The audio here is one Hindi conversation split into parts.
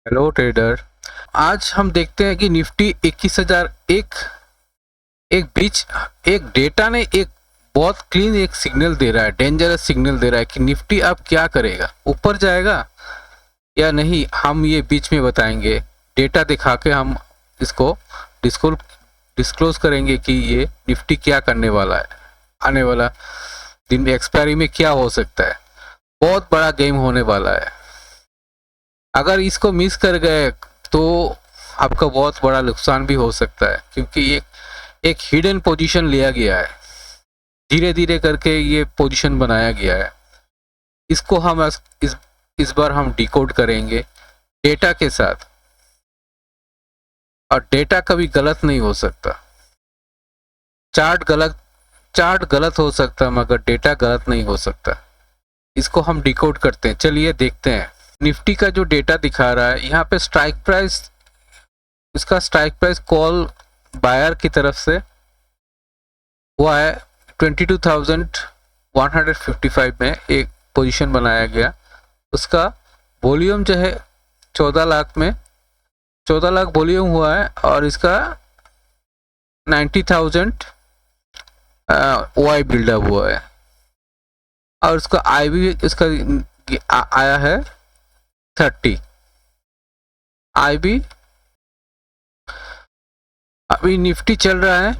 Hello trader. आज हम देखते हैं कि निफ्टी 21,001 एक बीच एक डेटा ने एक बहुत क्लीन एक सिग्नल दे रहा है, डेंजरस सिग्नल दे रहा है कि निफ्टी अब क्या करेगा, ऊपर जाएगा या नहीं। हम ये बीच में बताएंगे, डेटा दिखा के हम इसको डिस्क्लोज करेंगे कि ये निफ्टी क्या करने वाला है, आने वाला दिन में एक्सपायरी में क्या हो सकता है। बहुत बड़ा गेम होने वाला है। अगर इसको मिस कर गए तो आपका बहुत बड़ा नुकसान भी हो सकता है, क्योंकि एक हिडन पोजीशन लिया गया है, धीरे धीरे करके ये पोजीशन बनाया गया है। इसको हम इस बार हम डिकोड करेंगे डेटा के साथ, और डेटा कभी गलत नहीं हो सकता। चार्ट गलत हो सकता है मगर डेटा गलत नहीं हो सकता। इसको हम डिकोड करते हैं, चलिए देखते हैं। निफ्टी का जो डेटा दिखा रहा है यहाँ पे स्ट्राइक प्राइस, इसका स्ट्राइक प्राइस कॉल बायर की तरफ से हुआ है 22,155 में एक पोजीशन बनाया गया। उसका वॉल्यूम जो है 14 लाख में 14 लाख वॉल्यूम हुआ है, और इसका 90,000 वाई बिल्डअप हुआ है, और उसका आई भी इसका आया है 30 आई भी। अभी निफ्टी चल रहा है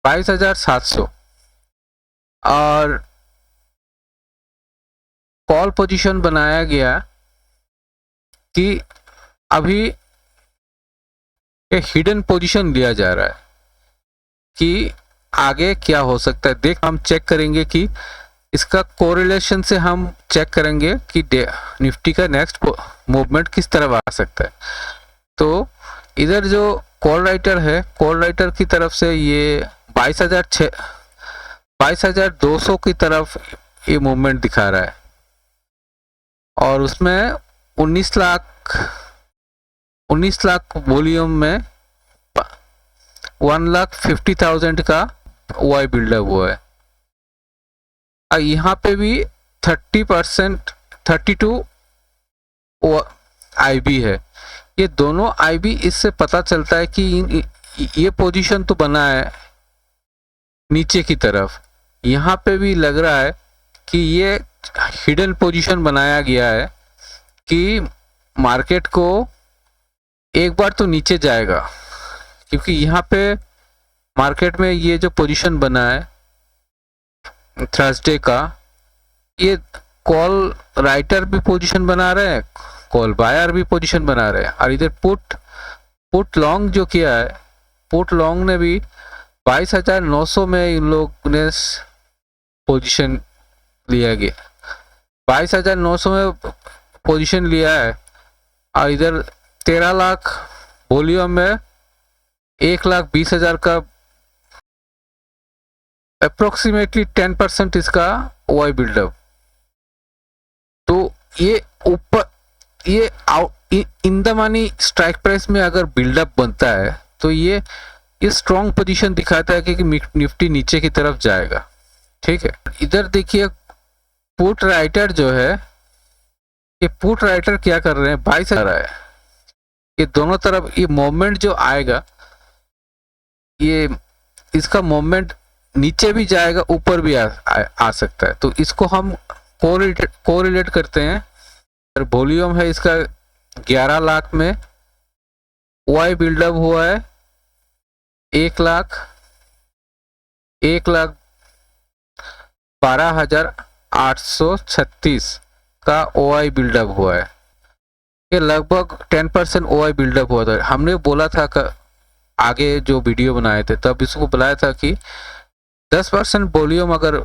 22,700, और कॉल पोजीशन बनाया गया कि अभी एक हिडन पोजीशन लिया जा रहा है कि आगे क्या हो सकता है। हम चेक करेंगे कि इसका कोरिलेशन से हम चेक करेंगे कि निफ्टी का नेक्स्ट मूवमेंट किस तरफ आ सकता है। तो इधर जो कॉल राइटर है, कॉल राइटर की तरफ से ये 22,200 की तरफ ये मूवमेंट दिखा रहा है, और उसमें 19 लाख वॉल्यूम में 1,50,000 का वाई बिल्डअप हुआ है। और यहाँ पे भी 30% 32 आईबी है। ये दोनों आईबी, इससे पता चलता है कि ये पोजीशन तो बना है नीचे की तरफ। यहाँ पे भी लग रहा है कि ये हिडन पोजीशन बनाया गया है कि मार्केट को एक बार तो नीचे जाएगा, क्योंकि यहाँ पे मार्केट में ये जो पोजीशन बना है थर्सडे का, ये कॉल राइटर भी पोजीशन बना रहे हैं, कॉल बायर भी पोजीशन बना रहे हैं, और इधर पुट लॉन्ग जो किया है, पुट लॉन्ग ने भी 22,900 में इन लोग ने पोजीशन लिया गया, 22,900 में पोजीशन लिया है, और इधर 13 लाख वॉल्यूम में 1,20,000 का अप्रोक्सीमेटली 10% इसका वाई बिल्डअप। तो ये ऊपर ये इन द मनी स्ट्राइक प्राइस में अगर बिल्डअप बनता है तो ये स्ट्रॉन्ग पोजीशन दिखाता है कि निफ्टी नीचे की तरफ जाएगा। ठीक है, इधर देखिए पुट राइटर जो है, ये पुट राइटर क्या कर रहे हैं, 22 आ रहा है। ये दोनों तरफ ये मूवमेंट जो आएगा, ये इसका मूवमेंट नीचे भी जाएगा, ऊपर भी आ सकता है। तो इसको हम कोरिलेट करते हैं। वॉल्यूम है इसका 11 लाख में, वाई बिल्डअप हुआ है 1,12,836 का ओआई बिल्डअप हुआ है। ये लगभग 10% ओआई बिल्डअप हुआ था। हमने बोला था आगे जो वीडियो बनाए थे तब इसको बुलाया था कि 10% वॉल्यूम, अगर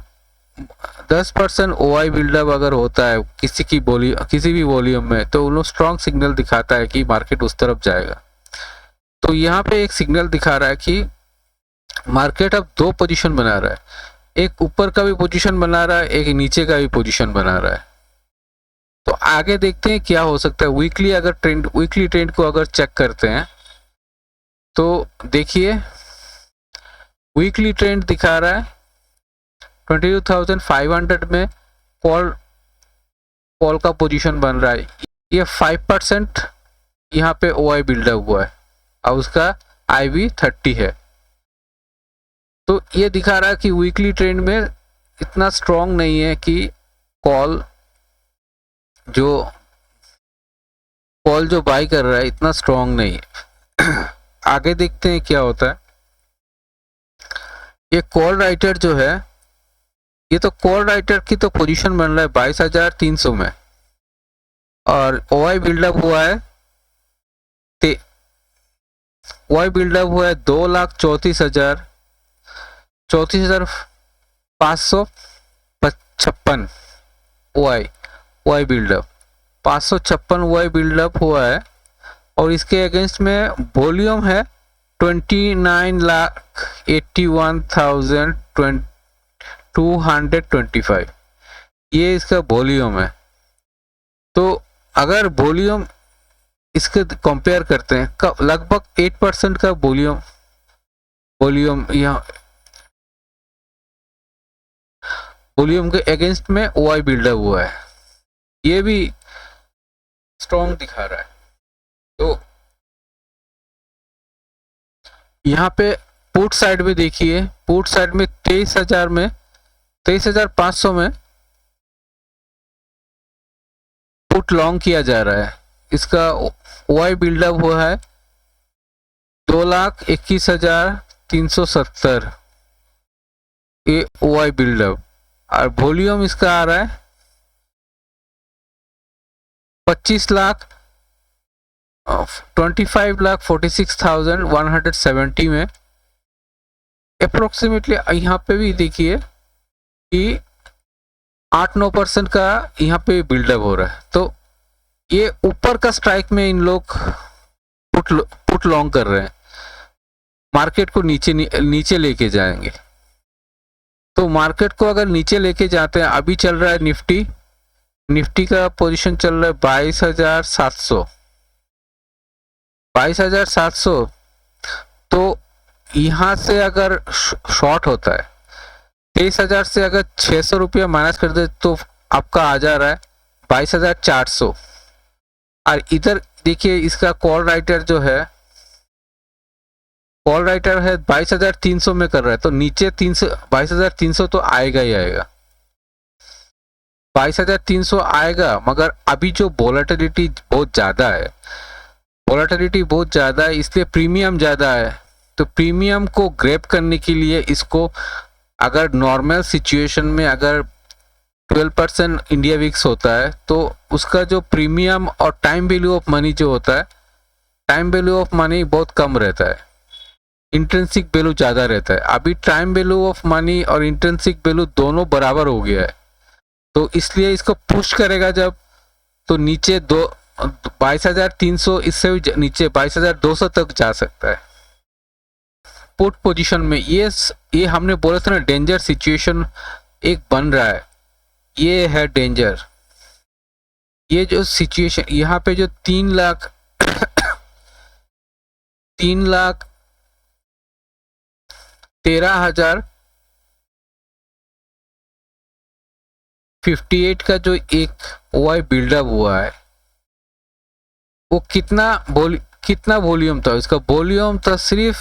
10% ओआई बिल्डअप अगर होता है किसी भी वॉल्यूम में, तो उन लोग स्ट्रॉन्ग सिग्नल दिखाता है कि मार्केट उस तरफ जाएगा। तो यहाँ पे एक सिग्नल दिखा रहा है कि मार्केट अब दो पोजीशन बना रहा है, एक ऊपर का भी पोजीशन बना रहा है, एक नीचे का भी पोजीशन बना रहा है। तो आगे देखते हैं क्या हो सकता है। वीकली ट्रेंड को अगर चेक करते हैं तो देखिए वीकली ट्रेंड दिखा रहा है 22,500 में कॉल का पोजीशन बन रहा है। ये 5% यहाँ पे OI बिल्डअप हुआ है और उसका IV 30 है। तो ये दिखा रहा है कि वीकली ट्रेंड में इतना स्ट्रॉन्ग नहीं है कि कॉल जो बाय कर रहा है इतना स्ट्रॉन्ग नहीं है। आगे देखते हैं क्या होता है। ये कॉल राइटर जो है, ये तो कॉल राइटर की तो पोजीशन बन रहा है 22,300 में और OI बिल्डअप हुआ है OI बिल्डअप हुआ है 2,34,556 OI बिल्डअप 556 OI बिल्डअप हुआ है और इसके अगेंस्ट में वॉल्यूम है 29,81,225। ये इसका वॉल्यूम है। तो अगर वॉल्यूम इसके कंपेयर करते हैं, लगभग 8% का वॉल्यूम यहाँ वॉल्यूम के अगेंस्ट में OI बिल्डअप हुआ है। ये भी स्ट्रॉन्ग दिखा रहा है। तो यहाँ पे पुट साइड में देखिए, पुट साइड में 23,500 में पुट लॉन्ग किया जा रहा है। इसका OI बिल्डअप हुआ है 2,21,370 ये OI बिल्डअप और वॉल्यूम इसका आ रहा है 25,46,170 में अप्रोक्सीमेटली। यहाँ पे भी देखिए कि 8-9% का यहाँ पे बिल्डअप हो रहा है। तो ये ऊपर का स्ट्राइक में इन लोग पुट लॉन्ग कर रहे हैं, मार्केट को नीचे लेके जाएंगे। तो मार्केट को अगर नीचे लेके जाते हैं, अभी चल रहा है निफ्टी का पोजीशन चल रहा है 22,700। तो यहाँ से अगर शॉर्ट होता है 23,000 से अगर 600 रुपया माइनस कर दे तो आपका आ जा रहा है 22,400। और इधर देखिए इसका कॉल राइटर जो है, कॉल राइटर है 22,300 में कर रहा है। तो नीचे 22,300 तो आएगा ही आएगा, 22,300 आएगा। मगर अभी जो वोलेटिलिटी बहुत ज़्यादा है, इसलिए प्रीमियम ज़्यादा है। तो प्रीमियम को ग्रैब करने के लिए इसको अगर नॉर्मल सिचुएशन में अगर 12% इंडिया विक्स होता है तो उसका जो प्रीमियम और टाइम वैल्यू ऑफ मनी जो होता है, टाइम वैल्यू ऑफ मनी बहुत कम रहता है, इंट्रिंसिक वैल्यू ज़्यादा रहता है। अभी टाइम वैल्यू ऑफ मनी और इंट्रिंसिक वैल्यू दोनों बराबर हो गया है। तो इसलिए इसको पुश करेगा जब, तो नीचे 22,300, इससे भी नीचे 22,200 तक जा सकता है। पुट पोजीशन में ये हमने बोला था ना, डेंजर सिचुएशन एक बन रहा है, ये है डेंजर। ये जो सिचुएशन यहाँ पे जो 3,13,058 का जो एक OI बिल्डअप हुआ है, वो कितना वॉल्यूम था? इसका वॉल्यूम था सिर्फ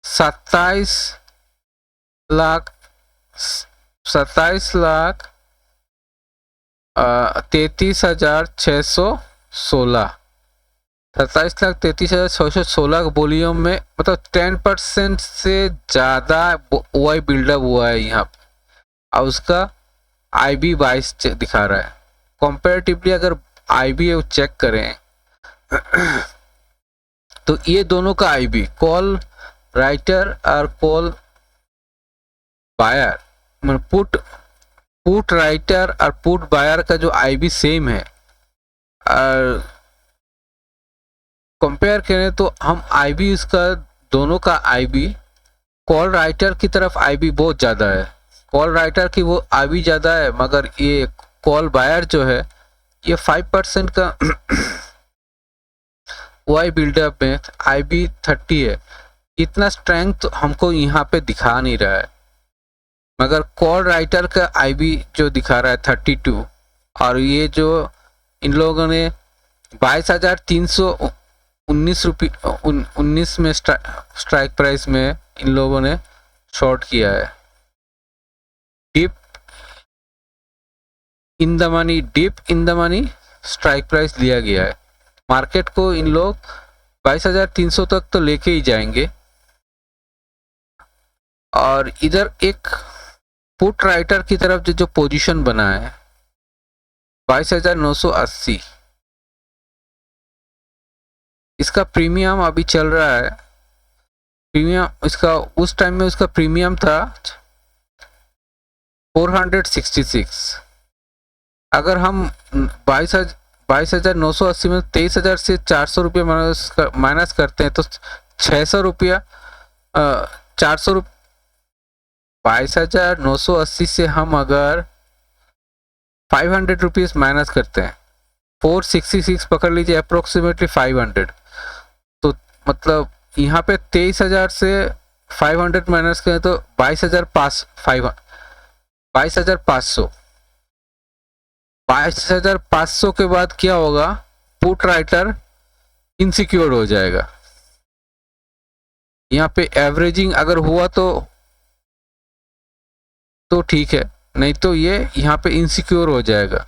27,33,616 27,33,616 वॉल्यूम में, मतलब 10% से ज़्यादा OI बिल्डअप हुआ है यहाँ पे। और उसका IB 22 दिखा रहा है। कंपैरेटिवली अगर IB चेक करें तो ये दोनों का IB, कॉल राइटर और कॉल बायर, पुट राइटर और पुट बायर का जो IB सेम है। और कंपेयर करें तो हम IB उसका दोनों का IB, कॉल राइटर की तरफ IB बहुत ज़्यादा है, कॉल राइटर की वो IB ज़्यादा है, मगर ये कॉल बायर जो है ये 5% का OI बिल्डअप में IB 30 है। इतना स्ट्रेंथ हमको यहाँ पे दिखा नहीं रहा है, मगर कॉल राइटर का IB जो दिखा रहा है 32। और ये जो इन लोगों ने 22,300 19 में स्ट्राइक प्राइस में इन लोगों ने शॉर्ट किया है। Deep in the money strike price लिया गया है। मार्केट को इन लोग 22,300 तक तो लेके ही जाएंगे। और इधर एक पुट राइटर की तरफ जो पोजीशन बना है 22,980, इसका प्रीमियम अभी चल रहा है। प्रीमियम इसका उस टाइम में उसका प्रीमियम था 466। अगर हम 22,980 में 23,000 से 400 रुपये माइनस करते हैं तो 600 रुपया 400 रुपये 22,980 से हम अगर 500 रुपीज़ माइनस करते हैं 466 पकड़ लीजिए, अप्रोक्सीमेटली 500। तो मतलब यहाँ पे 23,000 से 500 माइनस करें तो 22,500 के बाद क्या होगा, पुट राइटर इनसिक्योर हो जाएगा। यहाँ पे एवरेजिंग अगर हुआ तो ठीक है, नहीं तो ये यहाँ पे इनसिक्योर हो जाएगा।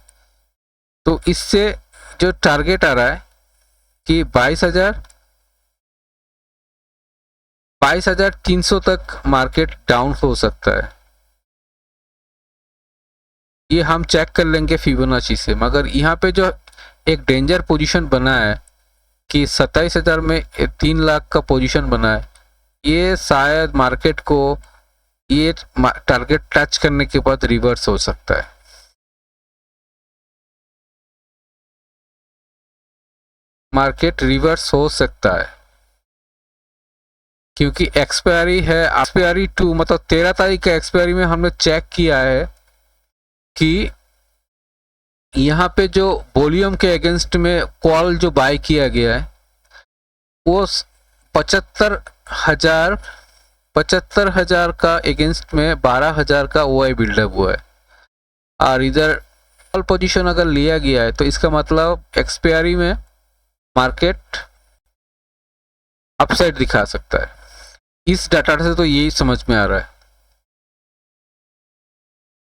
तो इससे जो टारगेट आ रहा है कि 22,300 तक मार्केट डाउन हो सकता है। ये हम चेक कर लेंगे फिबोनाची से। मगर यहाँ पे जो एक डेंजर पोजीशन बना है कि 27,000 में 3 लाख का पोजीशन बना है, ये शायद मार्केट को ये टारगेट टच करने के बाद रिवर्स हो सकता है। मार्केट रिवर्स हो सकता है क्योंकि एक्सपायरी है। एक्सपायरी 2 मतलब 13 तारीख का एक्सपायरी में हमने चेक किया है कि यहाँ पे जो वॉल्यूम के अगेंस्ट में कॉल जो बाय किया गया है वो 75,000 का अगेंस्ट में 12,000 का ओआई बिल्डअप हुआ है। और इधर कॉल पोजीशन अगर लिया गया है तो इसका मतलब एक्सपायरी में मार्केट अपसाइड दिखा सकता है। इस डाटा से तो यही समझ में आ रहा है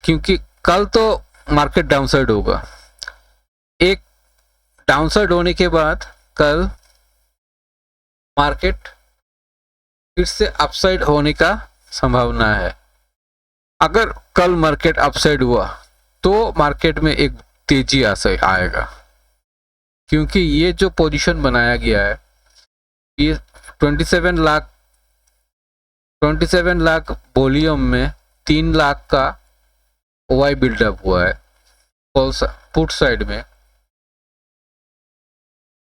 क्योंकि कल तो मार्केट डाउनसाइड होगा। एक डाउनसाइड होने के बाद कल मार्केट फिर से अपसाइड होने का संभावना है। अगर कल मार्केट अपसाइड हुआ तो मार्केट में एक तेजी आएगा क्योंकि ये जो पोजीशन बनाया गया है ये 27 लाख वॉल्यूम में 3 लाख का ओआई बिल्डअप हुआ है पुट साइड में।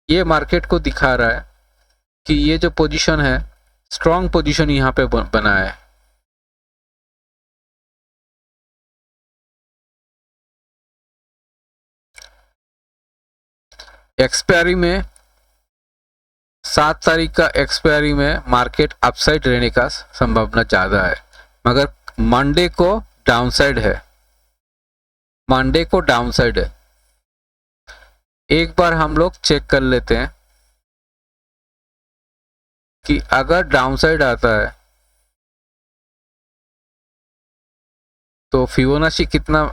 ये मार्केट को दिखा रहा है कि ये जो पोजीशन है स्ट्रॉन्ग पोजीशन यहाँ पे बना है। एक्सपायरी में 7 तारीख का एक्सपायरी में मार्केट अपसाइड रहने का संभावना ज़्यादा है मगर मंडे को डाउनसाइड है। एक बार हम लोग चेक कर लेते हैं कि अगर डाउनसाइड आता है तो फिबोनाची कितना,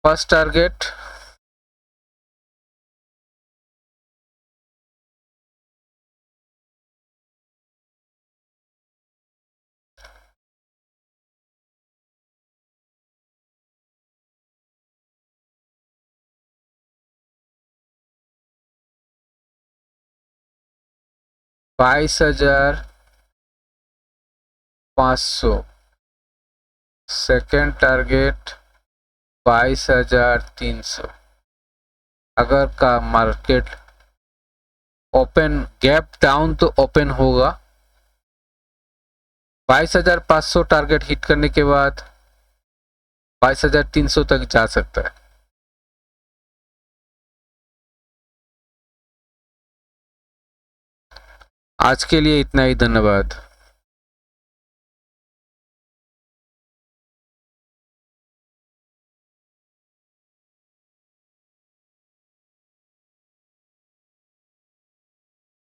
फर्स्ट टारगेट 22,500, सेकेंड टारगेट 22,300। अगर का मार्केट ओपन गैप डाउन तो ओपन होगा 22,500 टारगेट हिट करने के बाद 22,300 तक जा सकता है। आज के लिए इतना ही, धन्यवाद।